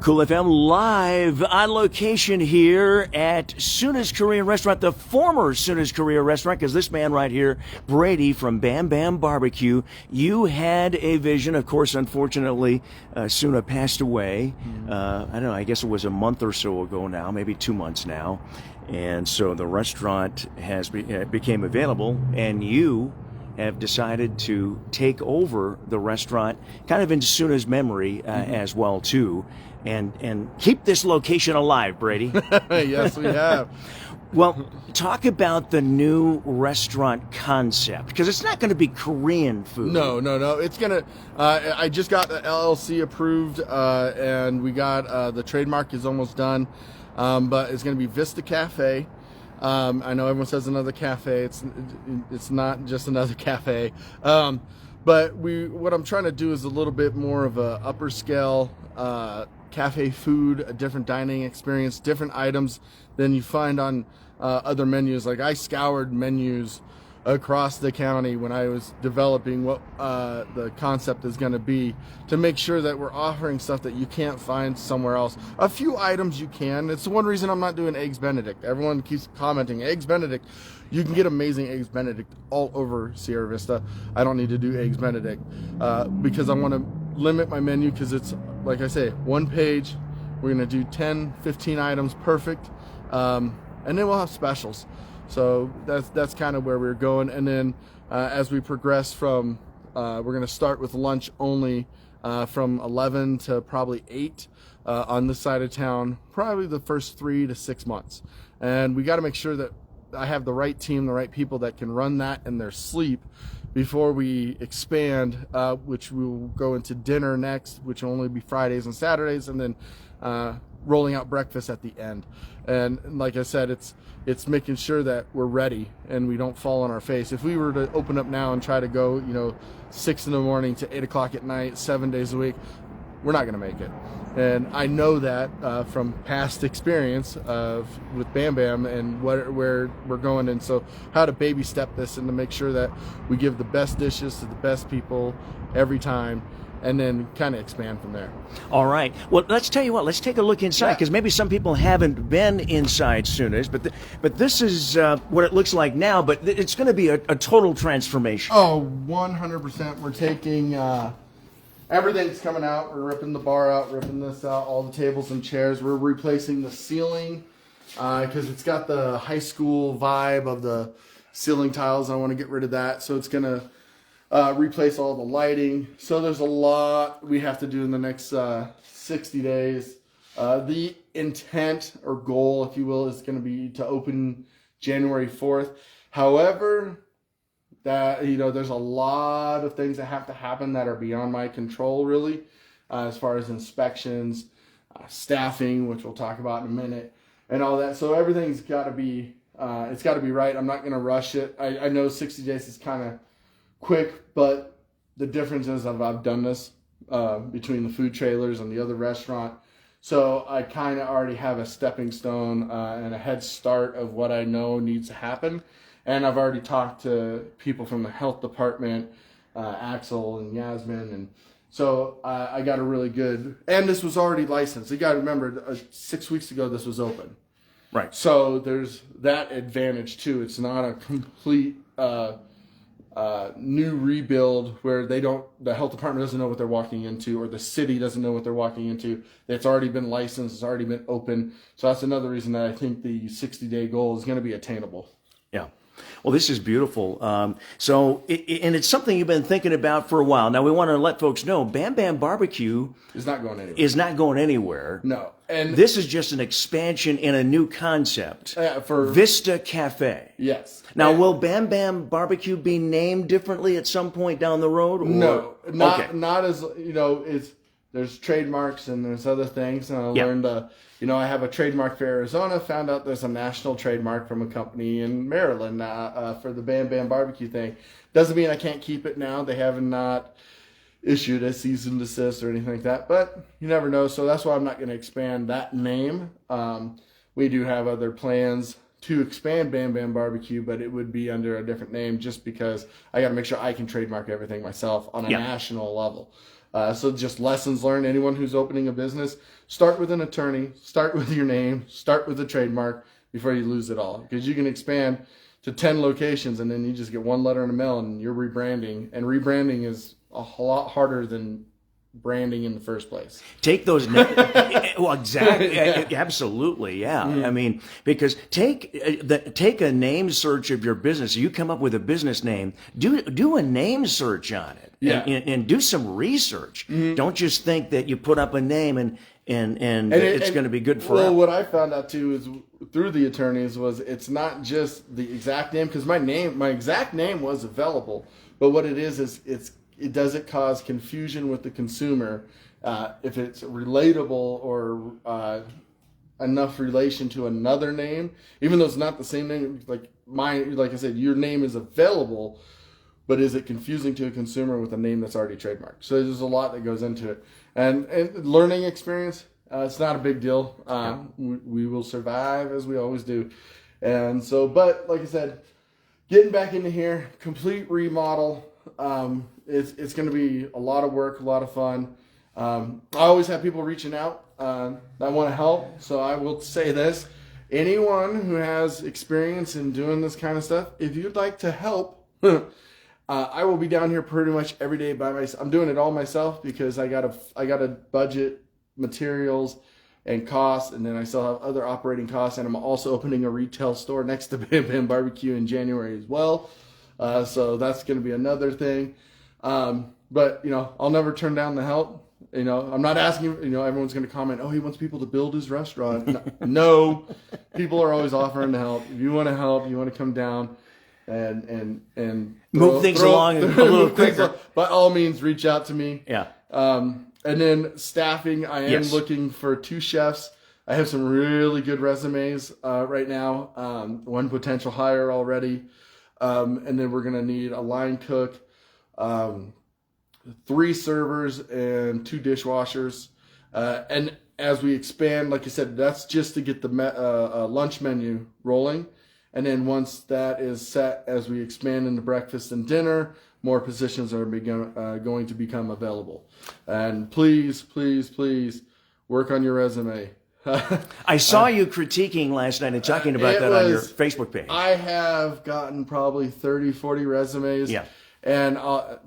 Cool FM live on location here at SUNNA'S Korean Restaurant, the former SUNNA'S Korean Restaurant, because this man right here, Brady from BAM BAM BBQ, you had a vision. Of course, unfortunately, SUNNA passed away. I don't know, I guess it was a month or so ago now, maybe 2 months now. And so the restaurant has became available, and you have decided to take over the restaurant, kind of in SUNNA'S memory as well too, and keep this location alive, Brady. Yes, we have. Well, talk about the new restaurant concept, because it's not going to be Korean food. No. It's going to, I just got the LLC approved, and we got, the trademark is almost done, but it's going to be Vista Cafe. I know everyone says another cafe. It's not just another cafe. But what I'm trying to do is a little bit more of a upper scale cafe food, a different dining experience, different items than you find on other menus. Like, I scoured menus across the county when I was developing what the concept is going to be, to make sure that we're offering stuff that you can't find somewhere else. A few items you can. It's one reason I'm not doing Eggs Benedict. Everyone keeps commenting, Eggs Benedict. You can get amazing Eggs Benedict all over Sierra Vista. I don't need to do Eggs Benedict because I want to limit my menu, because it's, like I say, one page. We're going to do 10, 15 items, perfect. And then we'll have specials. So that's kind of where we're going. And then as we progress from, we're going to start with lunch only from 11 to probably 8 on this side of town, probably the first 3 to 6 months. And we got to make sure that I have the right team, the right people that can run that in their sleep before we expand, which we will go into dinner next, which will only be Fridays and Saturdays, and then rolling out breakfast at the end. And like I said, it's making sure that we're ready and we don't fall on our face. If we were to open up now and try to go, 6 in the morning to 8 o'clock at night, 7 days a week, we're not going to make it. And I know that from past experience with Bam Bam and where we're going. And so how to baby step this and to make sure that we give the best dishes to the best people every time, and then kind of expand from there. All right. Well, let's tell you what. Let's take a look inside, because maybe some people haven't been inside SUNNA'S, but this is what it looks like now. But it's going to be a total transformation. Oh, 100%. We're taking everything's coming out. We're ripping the bar out, ripping this out, all the tables and chairs. We're replacing the ceiling because it's got the high school vibe of the ceiling tiles. I want to get rid of that, so it's going to replace all the lighting. So there's a lot we have to do in the next 60 days. The intent or goal, if you will, is going to be to open January 4th. However, there's a lot of things that have to happen that are beyond my control, really, as far as inspections, staffing, which we'll talk about in a minute, and all that. So everything's got to be it's got to be right. I'm not going to rush it. I know 60 days is kind of quick, but the difference is I've done this between the food trailers and the other restaurant, so I kind of already have a stepping stone and a head start of what I know needs to happen. And I've already talked to people from the health department, Axel and Yasmin, and so I got a really good, and this was already licensed. You got to remember, 6 weeks ago this was open. Right. So there's that advantage too. It's not a complete new rebuild where the health department doesn't know what they're walking into, or the city doesn't know what they're walking into. It's already been licensed, it's already been open. So that's another reason that I think the 60-day goal is going to be attainable. Yeah. Well, this is beautiful. And it's something you've been thinking about for a while. Now, we want to let folks know, Bam Bam BBQ is not going anywhere. No. And this is just an expansion in a new concept for Vista Cafe. Yes. Now, will Bam Bam BBQ be named differently at some point down the road? Or? No, not as, there's trademarks and there's other things. And I learned, I have a trademark for Arizona, found out there's a national trademark from a company in Maryland for the Bam Bam BBQ thing. Doesn't mean I can't keep it now. They have not issued a cease and desist or anything like that, but you never know. So that's why I'm not going to expand that name. We do have other plans to expand Bam Bam BBQ, but it would be under a different name, just because I got to make sure I can trademark everything myself on a national level. So just lessons learned. Anyone who's opening a business, start with an attorney, start with your name, start with a trademark before you lose it all. Because you can expand to 10 locations and then you just get one letter in the mail and you're rebranding. And rebranding is a lot harder than branding in the first place. Take those well, exactly. Absolutely, yeah. I mean, because take a name search of your business. You come up with a business name. Do a name search on it. Yeah. And do some research. Don't just think that you put up a name and it's going to be good forever. Well, what I found out too is through the attorneys was it's not just the exact name, because my exact name was available, but what it is it doesn't cause confusion with the consumer if it's relatable or enough relation to another name, even though it's not the same name. Like I said, your name is available, but is it confusing to a consumer with a name that's already trademarked? So there's a lot that goes into it, and learning experience. It's not a big deal. We will survive as we always do, and so. But like I said, getting back into here, complete remodel. It's going to be a lot of work, a lot of fun. I always have people reaching out that want to help. So I will say this: anyone who has experience in doing this kind of stuff, if you'd like to help, I will be down here pretty much every day by myself. I'm doing it all myself because I got to budget materials and costs, and then I still have other operating costs, and I'm also opening a retail store next to Bam Bam BBQ in January as well. So that's going to be another thing. But, I'll never turn down the help. I'm not asking, everyone's going to comment, oh, he wants people to build his restaurant. No, people are always offering to help. If you want to help, you want to come down and move things along a little quicker. By all means, reach out to me. Yeah. And then staffing, I am looking for 2 chefs. I have some really good resumes right now. One potential hire already. And then we're going to need a line cook, 3 servers, and 2 dishwashers. And as we expand, like I said, that's just to get the lunch menu rolling. And then once that is set, as we expand into breakfast and dinner, more positions are going to become available. And please, please, please work on your resume. I saw you critiquing last night and talking about that on your Facebook page. I have gotten probably 30, 40 resumes. Yeah. And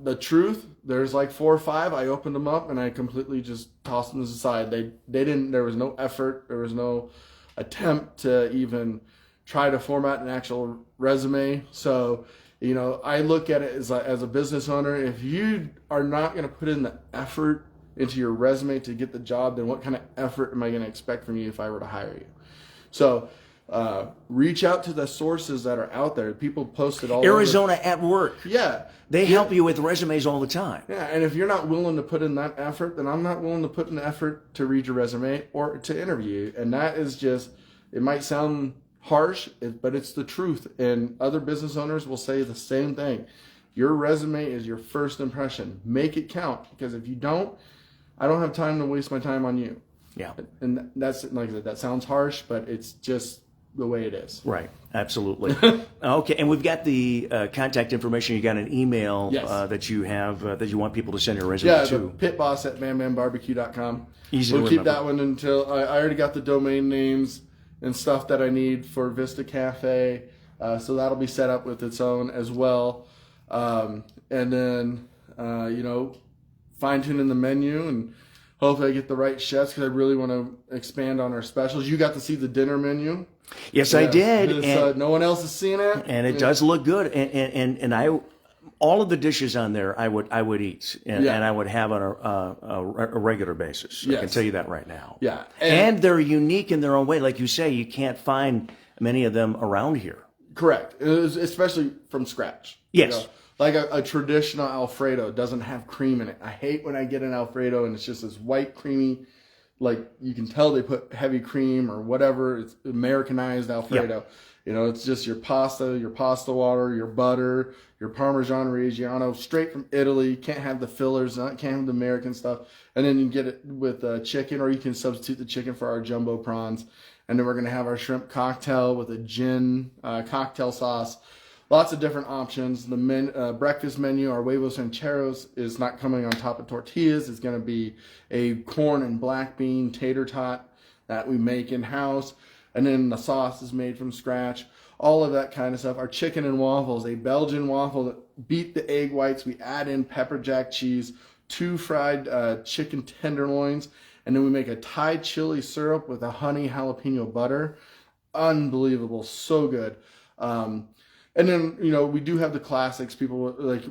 the truth, there's like 4 or 5. I opened them up and I completely just tossed them aside. They didn't. There was no effort. There was no attempt to even try to format an actual resume. So, I look at it as a business owner. If you are not going to put in the effort into your resume to get the job, then what kind of effort am I going to expect from you if I were to hire you? So reach out to the sources that are out there. People post it all Arizona over. at Work. Yeah. They help you with resumes all the time. Yeah, and if you're not willing to put in that effort, then I'm not willing to put in the effort to read your resume or to interview you. And that is just, it might sound harsh, but it's the truth. And other business owners will say the same thing. Your resume is your first impression. Make it count, because if you don't, I don't have time to waste my time on you. Yeah. And that's, like I said, that sounds harsh, but it's just the way it is. Right. Absolutely. Okay. And we've got the contact information. You got an email that you have that you want people to send your resume to. Yeah, the pitboss at BamBamBBQ.com. Easy we'll to keep remember. that one until I already got the domain names and stuff that I need for Vista Cafe. So that'll be set up with its own as well. And then, fine-tuning the menu, and hopefully I get the right chefs, because I really want to expand on our specials. You got to see the dinner menu. Yes, I did. And no one else has seen it. And it does look good. And I, all of the dishes on there, I would eat, and I would have on a regular basis. I can tell you that right now. Yeah. And they're unique in their own way. Like you say, you can't find many of them around here. Correct. Especially from scratch. Yes. Like a traditional Alfredo doesn't have cream in it. I hate when I get an Alfredo and it's just this white creamy, like you can tell they put heavy cream or whatever. It's Americanized Alfredo. Yep. It's just your pasta water, your butter, your Parmesan Reggiano, straight from Italy. Can't have the fillers, can't have the American stuff. And then you get it with chicken, or you can substitute the chicken for our jumbo prawns. And then we're going to have our shrimp cocktail with a gin cocktail sauce. lots of different options. The breakfast menu, our huevos rancheros, is not coming on top of tortillas. It's going to be a corn and black bean tater tot that we make in-house. And then the sauce is made from scratch. All of that kind of stuff. Our chicken and waffles, a Belgian waffle that beat the egg whites. We add in pepper jack cheese, 2 fried chicken tenderloins, and then we make a Thai chili syrup with a honey jalapeno butter. Unbelievable, so good. And then, you know, we do have the classics. People like,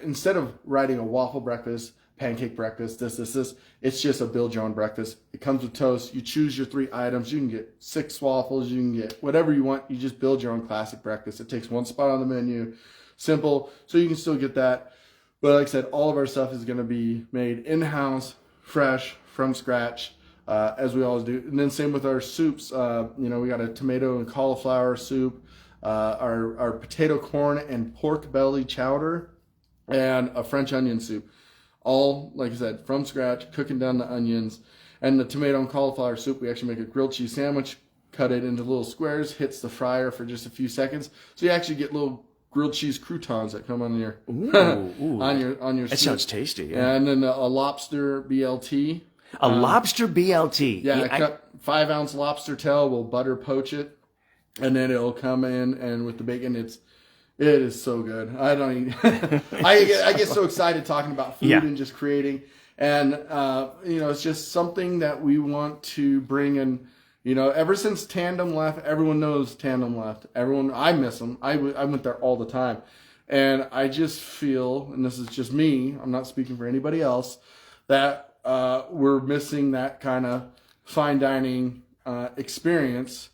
instead of writing a waffle breakfast, pancake breakfast, this, it's just a build your own breakfast. It comes with toast. You choose your 3 items. You can get 6 waffles. You can get whatever you want. You just build your own classic breakfast. It takes 1 spot on the menu. Simple. So you can still get that. But like I said, all of our stuff is going to be made in-house, fresh, from scratch, as we always do. And then same with our soups. You know, we got a tomato and cauliflower soup, our potato, corn, and pork belly chowder, and a French onion soup. All, like I said, from scratch, cooking down the onions. And the tomato and cauliflower soup, we actually make a grilled cheese sandwich, cut it into little squares, hits the fryer for just a few seconds. So you actually get little grilled cheese croutons that come on your on your That soup. sounds tasty. Yeah. And then a lobster BLT. A lobster BLT. Yeah, I cut 5-ounce lobster tail. We'll butter poach it, and then it'll come in, and with the bacon, it is so good. I don't even, I get so excited talking about food and just creating, and you know, it's just something that we want to bring in. You know, ever since Tandem left, everyone knows Tandem left. I miss them. I went there all the time, and I just feel, and this is just me, I'm not speaking for anybody else, that we're missing that kind of fine dining experience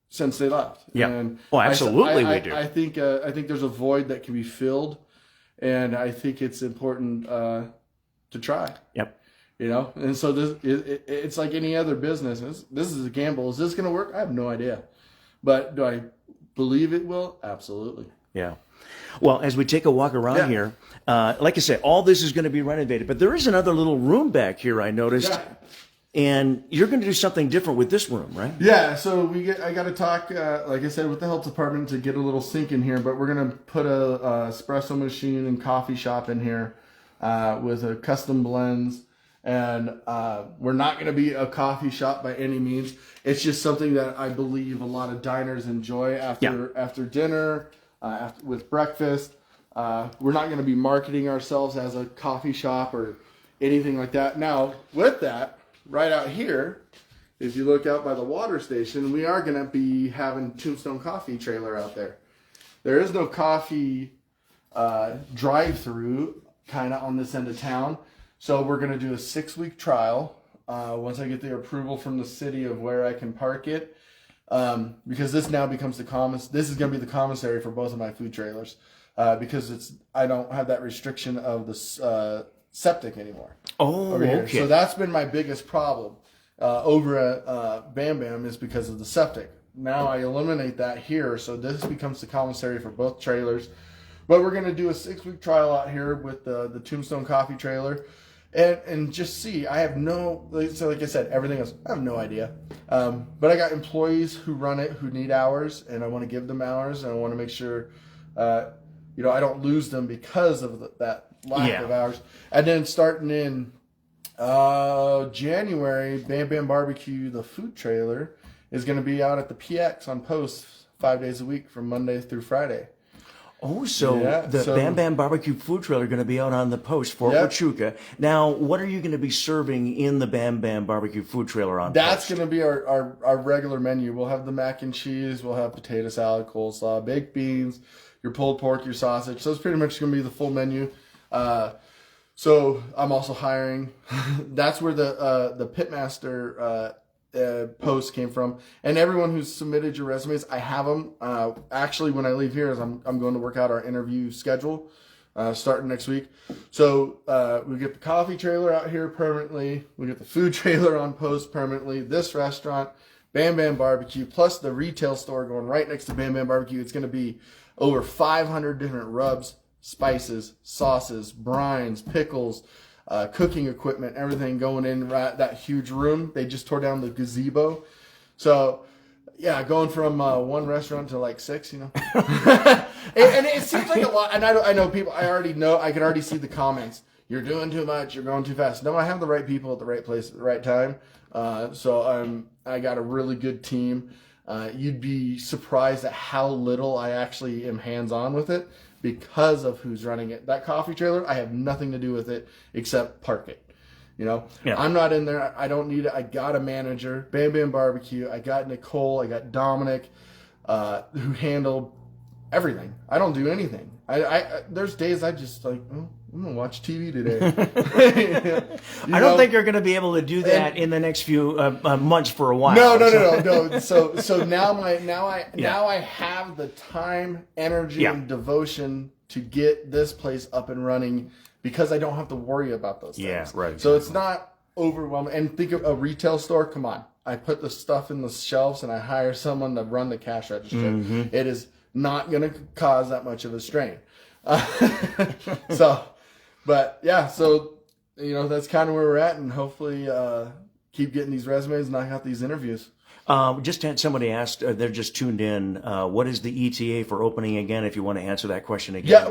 since they left. Yeah. And well, absolutely, we do. I think there's a void that can be filled, and I think it's important to try. Yep. You know, and so it's like any other business. This is a gamble. Is this going to work? I have no idea, but do I believe it will? Absolutely. Yeah. Well, as we take a walk around here, like I said, all this is going to be renovated, but there is another little room back here I noticed, and you're going to do something different with this room, right? Yeah. So I got to talk, like I said, with the health department to get a little sink in here, but we're going to put a espresso machine and coffee shop in here with a custom blends. And we're not going to be a coffee shop by any means. It's just something that I believe a lot of diners enjoy after dinner, with breakfast. We're not going to be marketing ourselves as a coffee shop or anything like that. Now, with that, right out here, if you look out by the water station, we are going to be having Tombstone Coffee trailer out there. There is no coffee drive-through kind of on this end of town. So we're going to do a 6-week trial once I get the approval from the city of where I can park it, because this now becomes this is going to be the commissary for both of my food trailers, because I don't have that restriction of the septic anymore. Oh, okay. So that's been my biggest problem over at Bam Bam, is because of the septic. Now I eliminate that here, so this becomes the commissary for both trailers. But we're going to do a 6-week trial out here with the Tombstone Coffee trailer. And just see, I have like I said, everything else, I have no idea. But I got employees who run it, who need hours, and I want to give them hours, and I want to make sure, you know, I don't lose them because of that lack of hours. And then starting in January, Bam Bam BBQ, the food trailer, is going to be out at the PX on post 5 days a week from Monday through Friday. Oh, so the Bam Bam BBQ food trailer going to be out on the post, Fort Huachuca. Now, what are you going to be serving in the Bam Bam BBQ food trailer on That's post? going to be our regular menu. We'll have the mac and cheese. We'll have potato salad, coleslaw, baked beans, your pulled pork, your sausage. So it's pretty much going to be the full menu. So I'm also hiring. That's where the pitmaster post came from, and everyone who's submitted your resumes, I have them. Actually, when I leave here, I'm going to work out our interview schedule starting next week. So we get the coffee trailer out here permanently. We get the food trailer on post permanently. This restaurant, Bam Bam BBQ, plus the retail store going right next to Bam Bam BBQ. It's going to be over 500 different rubs, spices, sauces, brines, pickles, cooking equipment, everything going in that huge room. They just tore down the gazebo. So, Yeah, going from one restaurant to like 6, you know. and it seems like a lot. And I know people. I can already see the comments. You're doing too much. You're going too fast. No, I have the right people at the right place at the right time. So I got a really good team. You'd be surprised at how little I actually am hands-on with it because of who's running it. That coffee trailer, I have nothing to do with it except park it. You know, I'm not in there. I don't need it. I got a manager, Bam Bam BBQ. I got Nicole. I got Dominic, who handle everything. I don't do anything. There's days I just like, oh, I'm gonna watch TV today. I don't think you're going to be able to do that in the next few months for a while. No. So now I have the time, energy, and devotion to get this place up and running because I don't have to worry about those things. Yeah, right. So it's not overwhelming. And think of a retail store. Come on, I put the stuff in the shelves and I hire someone to run the cash register. Mm-hmm. It is not going to cause that much of a strain. But yeah, so that's kind of where we're at, and hopefully keep getting these resumes and knock out these interviews. Just had somebody asked, they're just tuned in, what is the ETA for opening again, if you want to answer that question again? Yeah,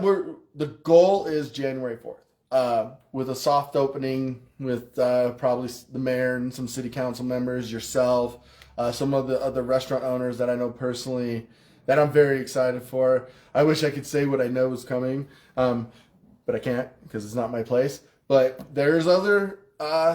the goal is January 4th, with a soft opening with probably the mayor and some city council members, yourself, some of the other restaurant owners that I know personally that I'm very excited for. I wish I could say what I know is coming, but I can't because it's not my place. But there's other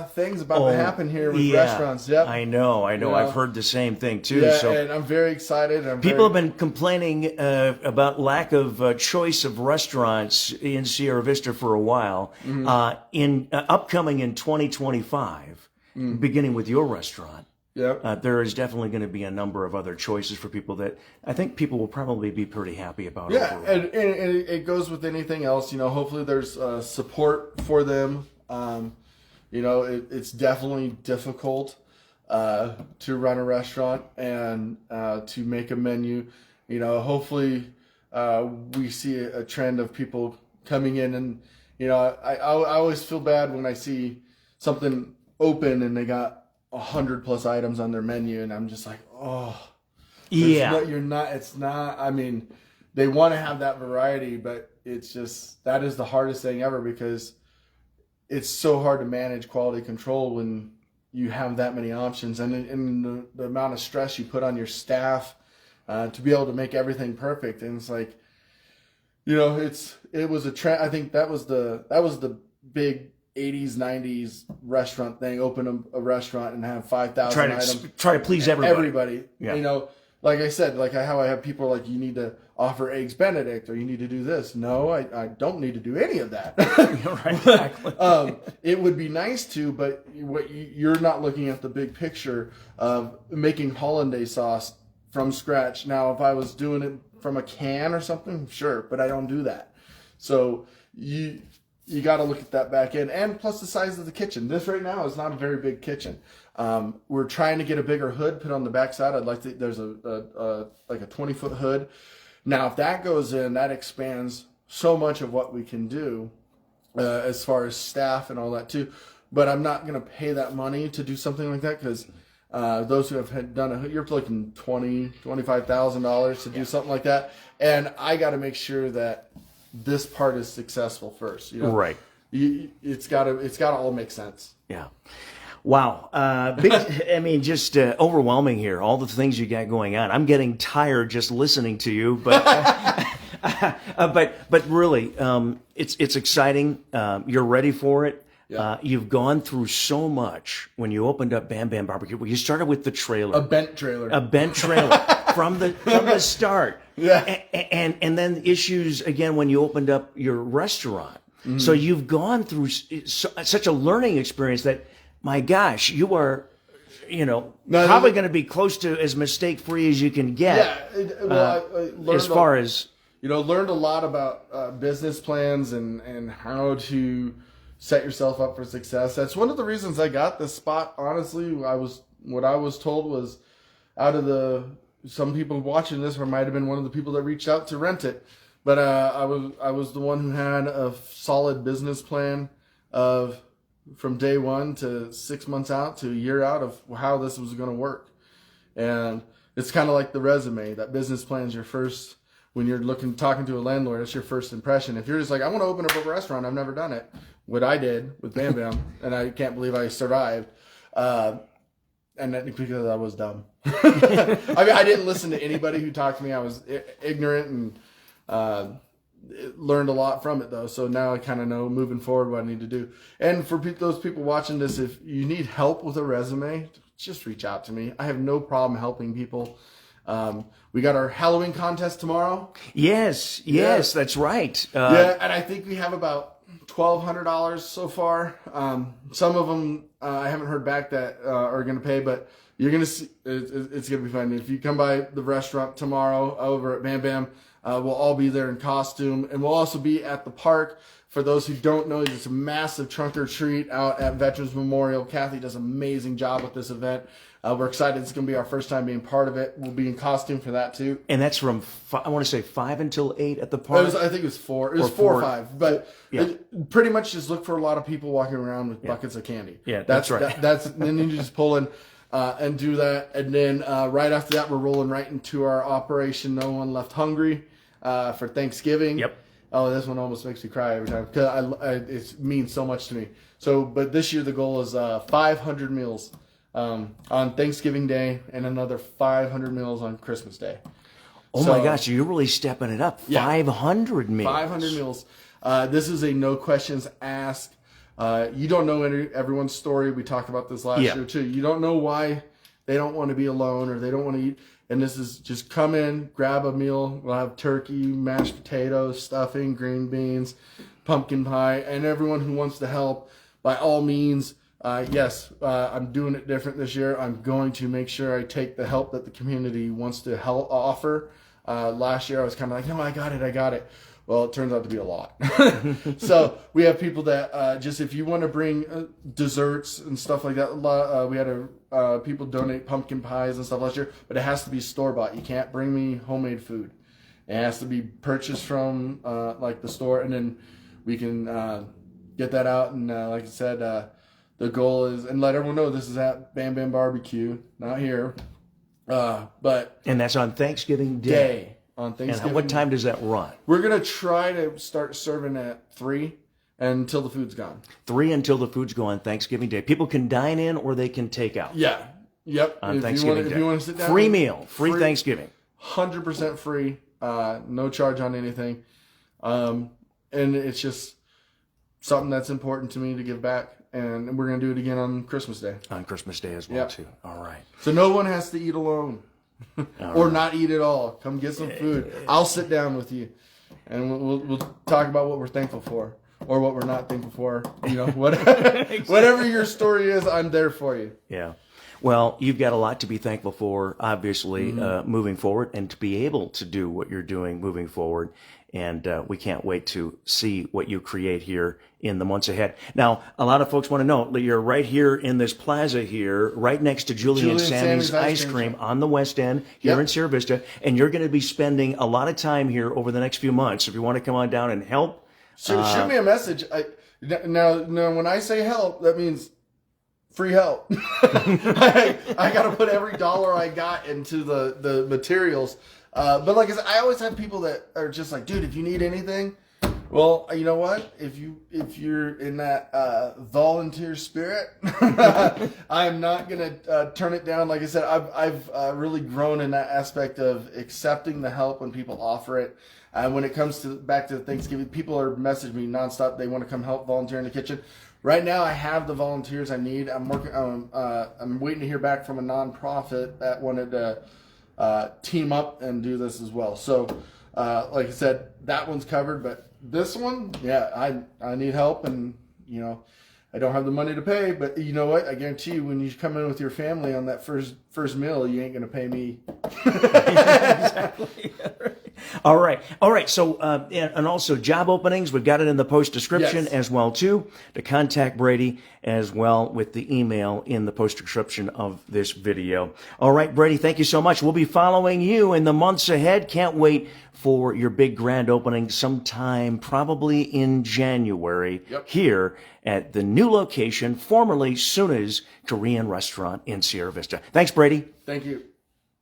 things about to happen here with restaurants. Yep. I know. I've heard the same thing too. Yeah, so and I'm very excited. People have been complaining about lack of choice of restaurants in Sierra Vista for a while. Mm-hmm. Upcoming in 2025, beginning with your restaurant. Yep. There is definitely going to be a number of other choices for people that I think people will probably be pretty happy about. Yeah, and it goes with anything else. Hopefully there's support for them. It's definitely difficult to run a restaurant and to make a menu. Hopefully we see a trend of people coming in, and I always feel bad when I see something open and they got 100+ items on their menu, and I'm just like, oh, yeah. It's not. I mean, they want to have that variety, but it's just that is the hardest thing ever because it's so hard to manage quality control when you have that many options, and the amount of stress you put on your staff to be able to make everything perfect. And it's like, it was a trend. I think that was the big 80s, 90s restaurant thing. Open a restaurant and have 5,000 items. Try to please everybody. Yeah. Like I said, like how I have people like, you need to offer eggs Benedict or you need to do this. No, I don't need to do any of that. Right, exactly. It would be nice to, but you're not looking at the big picture of making hollandaise sauce from scratch. Now, if I was doing it from a can or something, sure, but I don't do that. So you got to look at that back end, and plus the size of the kitchen. This right now is not a very big kitchen. We're trying to get a bigger hood put on the backside. I'd like to. There's like a 20-foot hood. Now, if that goes in, that expands so much of what we can do as far as staff and all that too. But I'm not going to pay that money to do something like that because those who have done it, you're looking $25,000 to do something like that, and I got to make sure that this part is successful first. Right. It's got to all make sense. Yeah. Wow. Just overwhelming here. All the things you got going on. I'm getting tired just listening to you, but but really, it's exciting. You're ready for it. Yeah. You've gone through so much when you opened up Bam Bam BBQ. Well, you started with the trailer. A bent trailer from the start. Yeah. And then issues again when you opened up your restaurant. Mm-hmm. So you've gone through such a learning experience that, my gosh, you are, probably going to be close to as mistake-free as you can get. Yeah. Learned a lot about business plans and how to set yourself up for success. That's one of the reasons I got this spot. Honestly, what I was told was out of some people watching this, or might have been one of the people that reached out to rent it. But I was the one who had a solid business plan of from day one to 6 months out to a year out of how this was going to work. And it's kind of like the resume. That business plan is your first, when you're talking to a landlord, it's your first impression. If you're just like, I want to open up a restaurant, I've never done it. What I did with Bam Bam, and I can't believe I survived. And that, because I was dumb. I mean, I didn't listen to anybody who talked to me. I was ignorant and learned a lot from it, though. So now I kind of know moving forward what I need to do. And for those people watching this, if you need help with a resume, just reach out to me. I have no problem helping people. We got our Halloween contest tomorrow. Yes, that's right. Yeah, and I think we have about $1,200 so far. Some of them I haven't heard back that are going to pay, but you're going to see it's going to be fun. If you come by the restaurant tomorrow over at Bam Bam, we'll all be there in costume, and we'll also be at the park. For those who don't know, it's a massive trunk or treat out at Veterans Memorial. Kathy does an amazing job with this event. We're excited. It's going to be our first time being part of it. We'll be in costume for that too. And that's from I want to say 5 until 8 at the park. I think it was 4. It was 4 or 5, but pretty much just look for a lot of people walking around with buckets of candy. Yeah, that's right. Then you just pull in and do that, and then right after that, we're rolling right into our Operation No One Left Hungry for Thanksgiving. Yep. Oh, this one almost makes me cry every time because it means so much to me. So, but this year the goal is 500 meals on Thanksgiving Day and another 500 meals on Christmas Day. Oh my gosh, you're really stepping it up. 500 meals. 500 meals. This is a no questions asked. You don't know everyone's story. We talked about this last year too. You don't know why they don't want to be alone or they don't want to eat. And this is just come in, grab a meal. We'll have turkey, mashed potatoes, stuffing, green beans, pumpkin pie, and everyone who wants to help, by all means, yes, I'm doing it different this year. I'm going to make sure I take the help that the community wants to help offer. Last year I was kind of like, no, I got it. Well, it turns out to be a lot. So we have people that just, if you want to bring desserts and stuff like that, we had people donate pumpkin pies and stuff last year, but it has to be store-bought. You can't bring me homemade food. It has to be purchased from like the store, and then we can get that out. And like I said, the goal is, and let everyone know this is at Bam Bam BBQ, not here. And that's on Thanksgiving Day. On Thanksgiving. And what time does that run? We're going to try to start serving at 3 until the food's gone. 3 until the food's gone, Thanksgiving Day. People can dine in or they can take out. Yeah. Yep. On Thanksgiving Day. If you want to sit down. Free meal. Free Thanksgiving. 100% free. No charge on anything. And it's just something that's important to me to give back. And we're going to do it again on Christmas Day. On Christmas Day as well, too. All right. So no one has to eat alone. Or not eat at all. Come get some food. I'll sit down with you, and we'll talk about what we're thankful for, or what we're not thankful for. You know, whatever your story is, I'm there for you. Yeah. Well, you've got a lot to be thankful for, obviously, moving forward, and to be able to do what you're doing moving forward. And we can't wait to see what you create here in the months ahead. Now, a lot of folks want to know, you're right here in this plaza here, right next to Julie and Sammy's Ice Cream on the West End here in Sierra Vista. And you're going to be spending a lot of time here over the next few months. If you want to come on down and help. So shoot me a message. Now, when I say help, that means free help. I got to put every dollar I got into the materials. But like I said, I always have people that are just like, dude, if you need anything, well, you know what? If you're in that volunteer spirit, I'm not gonna turn it down. Like I said, I've really grown in that aspect of accepting the help when people offer it. When it comes back to Thanksgiving, people are messaging me nonstop. They want to come help volunteer in the kitchen. Right now, I have the volunteers I need. I'm working. I'm waiting to hear back from a nonprofit that wanted to team up and do this as well. So, like I said, that one's covered, but this one, I need help, and I don't have the money to pay, but you know what? I guarantee you, when you come in with your family on that first meal, you ain't gonna pay me. Exactly. All right. So, and also job openings, we've got it in the post description as well too. To contact Brady as well with the email in the post description of this video. All right, Brady, thank you so much. We'll be following you in the months ahead. Can't wait for your big grand opening sometime probably in January here at the new location, formerly SUNNA'S Korean restaurant in Sierra Vista. Thanks, Brady. Thank you.